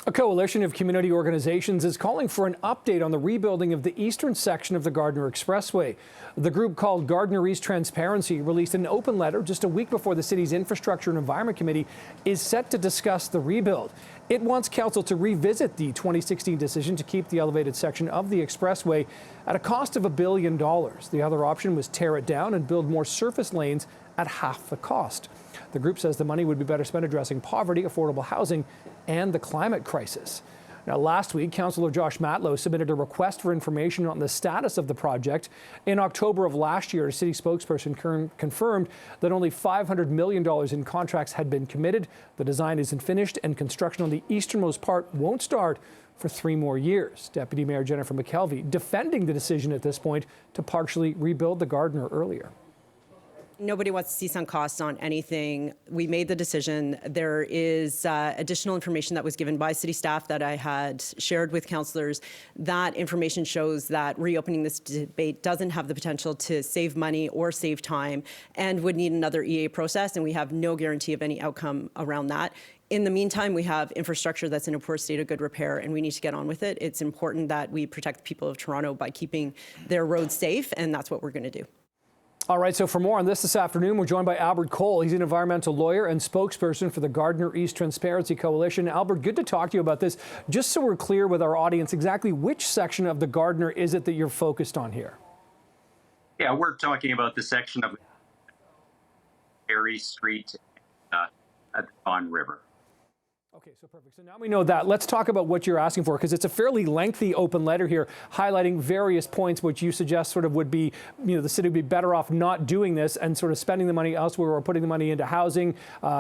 A coalition of community organizations is calling for an update on the rebuilding of the eastern section of the Gardiner Expressway. The group called Gardiner East Transparency released an open letter just a week before the city's Infrastructure and Environment Committee is set to discuss the rebuild. It wants council to revisit the 2016 decision to keep the elevated section of the expressway at a cost of $1 billion. The other option was tear it down and build more surface lanes at half the cost. The group says the money would be better spent addressing poverty, affordable housing, and the climate crisis. Now, last week, Councillor Josh Matlow submitted a request for information on the status of the project. In October of last year, a city spokesperson confirmed that only $500 million in contracts had been committed. The design isn't finished, and construction on the easternmost part won't start for 3 more years. Deputy Mayor Jennifer McKelvey defending the decision at this point to partially rebuild the Gardiner earlier. Nobody wants to see sunk costs on anything. We made the decision. There is additional information that was given by city staff that I had shared with councillors. That information shows that reopening this debate doesn't have the potential to save money or save time and would need another EA process, and we have no guarantee of any outcome around that. In the meantime, we have infrastructure that's in a poor state of good repair, and we need to get on with it. It's important that we protect the people of Toronto by keeping their roads safe, and that's what we're going to do. All right, so for more on this afternoon, we're joined by Albert Koehl. He's an environmental lawyer and spokesperson for the Gardiner East Transparency Coalition. Albert, good to talk to you about this. Just so we're clear with our audience, exactly which section of the Gardiner is it that you're focused on here? Yeah, we're talking about the section of Perry Street at the Vaughan River. Okay, so perfect. So now we know that. Let's talk about what you're asking for, because it's a fairly lengthy open letter here highlighting various points which you suggest sort of would be, the city would be better off not doing this and sort of spending the money elsewhere or putting the money into housing,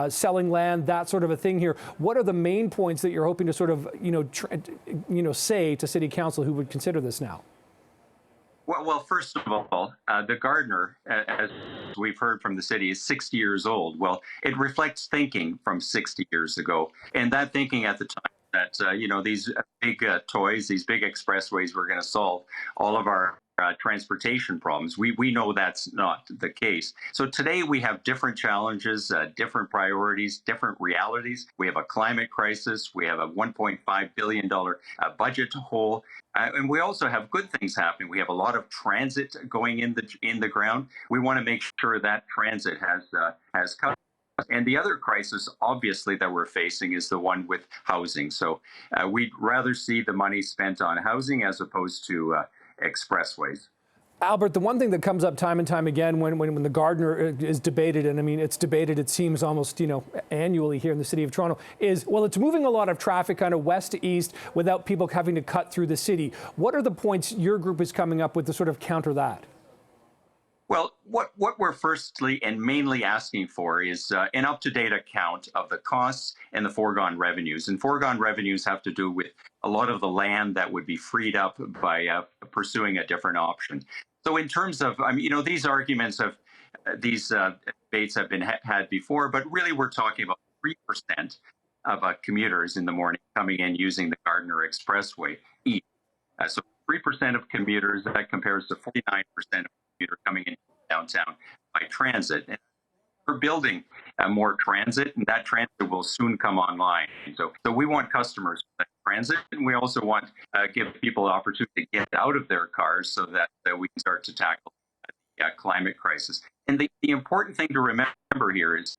selling land, that sort of a thing here. What are the main points that you're hoping to sort of, say to City Council who would consider this now? Well, first of all, the Gardiner, as we've heard from the city, is 60 years old. Well, it reflects thinking from 60 years ago. And that thinking at the time that, these big toys, these big expressways were going to solve all of our transportation problems. We know that's not the case. So today we have different challenges, different priorities, different realities. We have a climate crisis. We have a $1.5 billion budget hole. And we also have good things happening. We have a lot of transit going in the ground. We want to make sure that transit has covered. And the other crisis, obviously, that we're facing is the one with housing. So we'd rather see the money spent on housing as opposed to expressways. Albert, the one thing that comes up time and time again when the Gardiner is debated, and I mean, it's debated, it seems almost, annually here in the city of Toronto, is, well, it's moving a lot of traffic kind of west to east without people having to cut through the city. What are the points your group is coming up with to sort of counter that? Well, what we're firstly and mainly asking for is an up-to-date account of the costs and the foregone revenues. And foregone revenues have to do with a lot of the land that would be freed up by pursuing a different option. So in terms of, these arguments of these debates have been had before, but really we're talking about 3% of commuters in the morning coming in using the Gardiner Expressway each. So 3% of commuters, that compares to 49% of commuters coming in downtown by transit. And we're building more transit, and that transit will soon come online. So we want customers for that transit, and we also want to give people the opportunity to get out of their cars so that we can start to tackle the climate crisis. And the important thing to remember here is,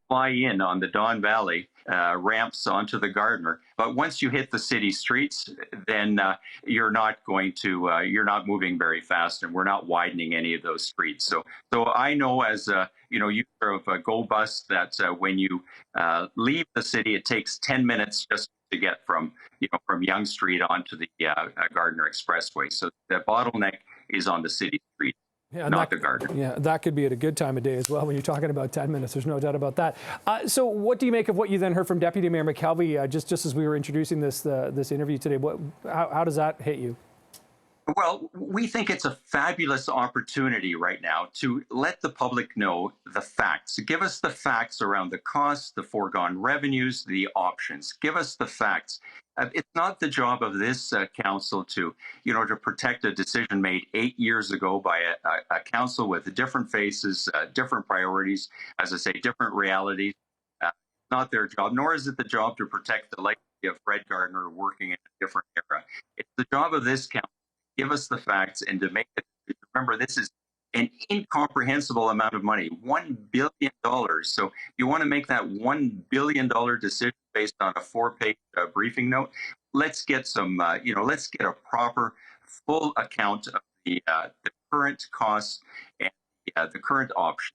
fly in on the Don Valley ramps onto the Gardiner, but once you hit the city streets, then you're not moving very fast, and we're not widening any of those streets. So I know as a user of a GO bus that when you leave the city, it takes 10 minutes just to get from Yonge Street onto the Gardiner Expressway. So the bottleneck is on the city street. Yeah, not the Gardiner. Yeah, that could be at a good time of day as well when you're talking about 10 minutes. There's no doubt about that. So what do you make of what you then heard from Deputy Mayor McKelvey just as we were introducing this interview today? How does that hit you? Well, we think it's a fabulous opportunity right now to let the public know the facts. Give us the facts around the costs, the foregone revenues, the options. Give us the facts. It's not the job of this council to protect a decision made 8 years ago by a council with different faces, different priorities, as I say, different realities. not their job, nor is it the job to protect the legacy of Fred Gardiner working in a different era. It's the job of this council to give us the facts and to make it. Remember, this is an incomprehensible amount of money, $1 billion. So you want to make that $1 billion decision based on a 4-page briefing note. Let's get some, let's get a proper, full account of the current costs and the current options.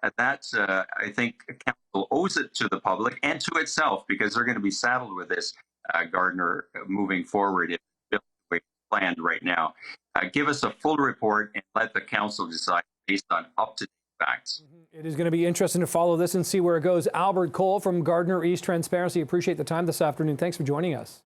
And that's, I think, council owes it to the public and to itself, because they're going to be saddled with this Gardiner moving forward if the bill is planned right now. Give us a full report and let the council decide based on up-to-date facts. It is going to be interesting to follow this and see where it goes. Albert Koehl from Gardiner East Transparency, appreciate the time this afternoon. Thanks for joining us.